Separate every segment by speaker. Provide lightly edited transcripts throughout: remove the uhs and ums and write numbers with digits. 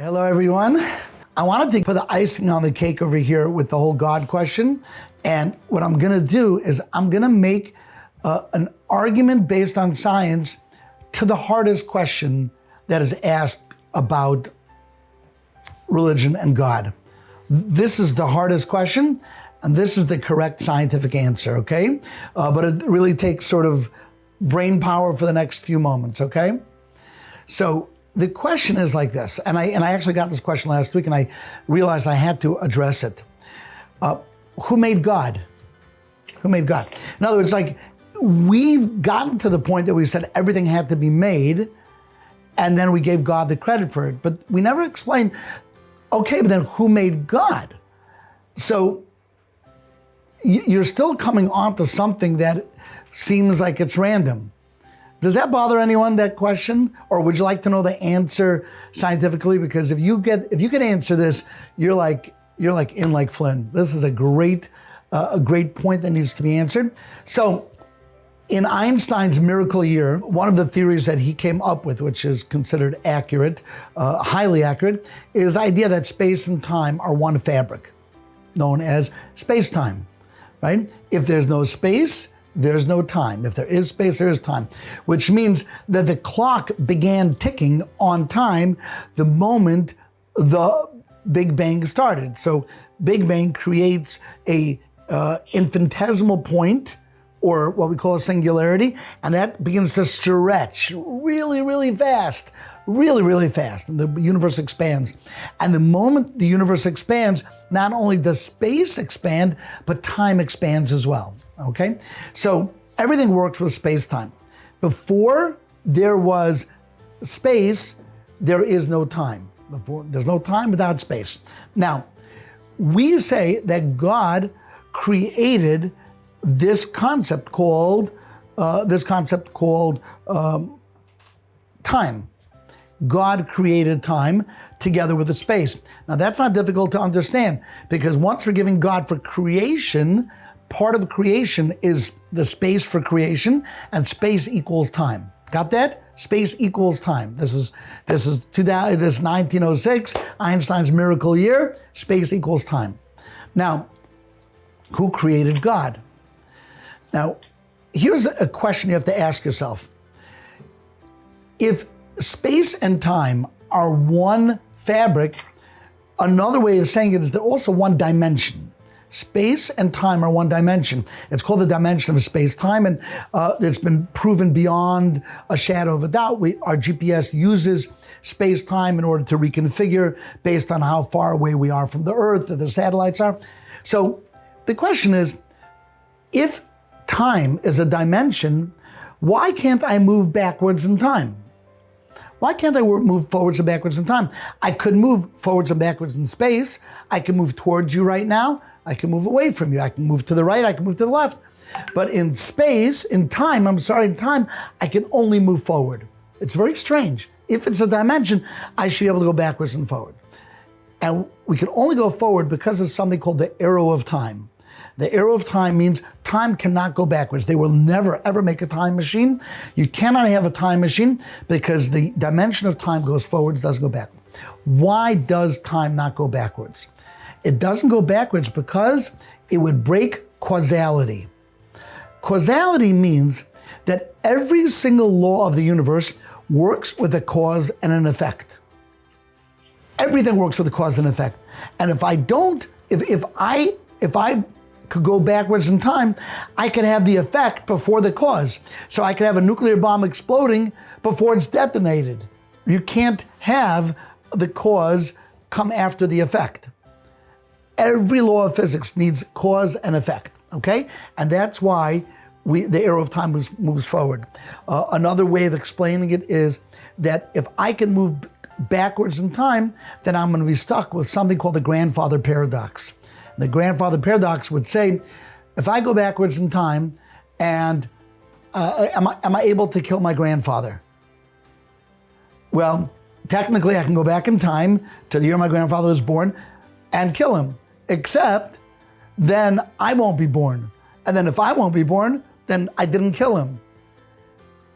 Speaker 1: Hello, everyone. I wanted to put the icing on the cake over here with the whole God question. And what I'm going to do is I'm going to make an argument based on science to the hardest question that is asked about religion and God. This is the hardest question, and this is the correct scientific answer, okay? But it really takes sort of brain power for the next few moments, okay? So the question is like this, and I actually got this question last week, and I realized I had to address it. Who made God? Who made God? In other words, like, we've gotten to the point that we said everything had to be made, and then we gave God the credit for it. But we never explained, okay, but then who made God? So you're still coming onto something that seems like it's random. Does that bother anyone, that question? Or would you like to know the answer scientifically? Because if you can answer this, you're like in like Flynn. This is a great point that needs to be answered. So in Einstein's miracle year, one of the theories that he came up with, which is considered accurate, highly accurate, is the idea that space and time are one fabric, known as space-time, right? If there's no space, there's no time. If there is space, there is time, which means that the clock began ticking on time the moment the Big Bang started. So Big Bang creates a infinitesimal point, or what we call a singularity, and that begins to stretch really, really fast, really fast, and the universe expands. And the moment the universe expands, not only does space expand, but time expands as well, okay? So everything works with space-time. Before there was space, there is no time. There's no time without space. Now, we say that God created this concept called time. God created time together with the space. Now that's not difficult to understand, because once we're giving God for creation, part of creation is the space for creation, and space equals time. Got that? Space equals time. This is 1906, Einstein's miracle year. Space equals time. Now, who created God? Now, here's a question you have to ask yourself. If space and time are one fabric, another way of saying it is they're also one dimension. Space and time are one dimension. It's called the dimension of space-time, and it's been proven beyond a shadow of a doubt. Our GPS uses space-time in order to reconfigure based on how far away we are from the Earth, or the satellites are. So the question is, if time is a dimension, why can't I move backwards in time? Why can't I move forwards and backwards in time? I could move forwards and backwards in space. I can move towards you right now. I can move away from you. I can move to the right. I can move to the left. But in space, in time, I can only move forward. It's very strange. If it's a dimension, I should be able to go backwards and forward. And we can only go forward because of something called the arrow of time. The arrow of time means time cannot go backwards. They will never, ever make a time machine. You cannot have a time machine because the dimension of time goes forwards, doesn't go backwards. Why does time not go backwards? It doesn't go backwards because it would break causality. Causality means that every single law of the universe works with a cause and an effect. Everything works with a cause and effect. And if I could go backwards in time, I could have the effect before the cause. So I could have a nuclear bomb exploding before it's detonated. You can't have the cause come after the effect. Every law of physics needs cause and effect, okay? And that's why the arrow of time moves forward. Another way of explaining it is that if I can move backwards in time, then I'm going to be stuck with something called the grandfather paradox. The grandfather paradox would say, if I go backwards in time, and am I able to kill my grandfather? Well, technically I can go back in time to the year my grandfather was born and kill him, except then I won't be born. And then if I won't be born, then I didn't kill him.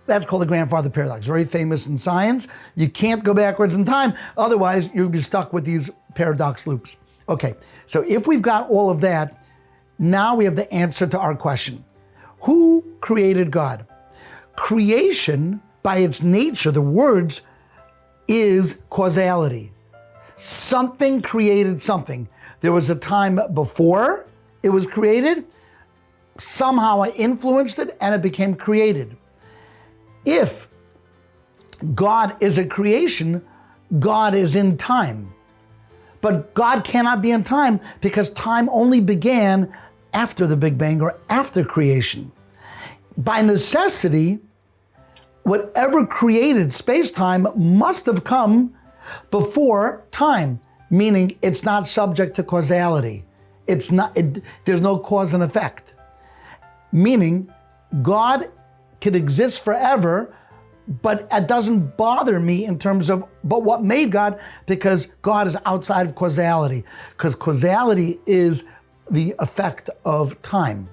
Speaker 1: That's called the grandfather paradox, very famous in science. You can't go backwards in time, otherwise you'll be stuck with these paradox loops. Okay, so if we've got all of that, now we have the answer to our question. Who created God? Creation, by its nature, the words, is causality. Something created something. There was a time before it was created, somehow I influenced it, and it became created. If God is a creation, God is in time. But God cannot be in time because time only began after the Big Bang or after creation. By necessity, whatever created space-time must have come before time, meaning it's not subject to causality. There's no cause and effect. Meaning God can exist forever, but it doesn't bother me in terms of, but what made God? Because God is outside of causality. Because causality is the effect of time.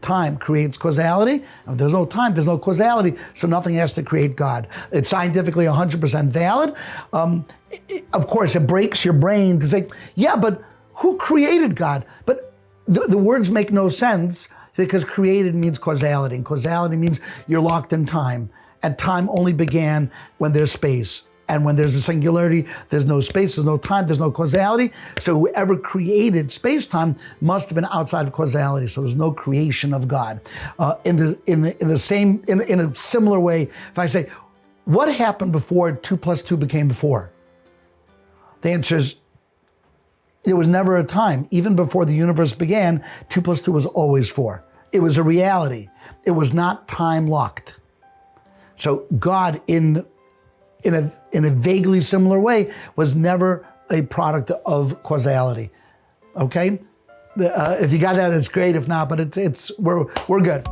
Speaker 1: Time creates causality. If there's no time, there's no causality, so nothing has to create God. It's scientifically 100% valid. Of course, it breaks your brain to say, yeah, but who created God? But the words make no sense because created means causality, and causality means you're locked in time. And time only began when there's space. And when there's a singularity, there's no space, there's no time, there's no causality. So whoever created space-time must have been outside of causality. So there's no creation of God. In a similar way, if I say, what happened before 2 + 2 became 4? The answer is, there was never a time. Even before the universe began, 2 + 2 was always 4. It was a reality. It was not time locked. So God, in a vaguely similar way, was never a product of causality. Okay? If you got that, it's great. If not, but we're good.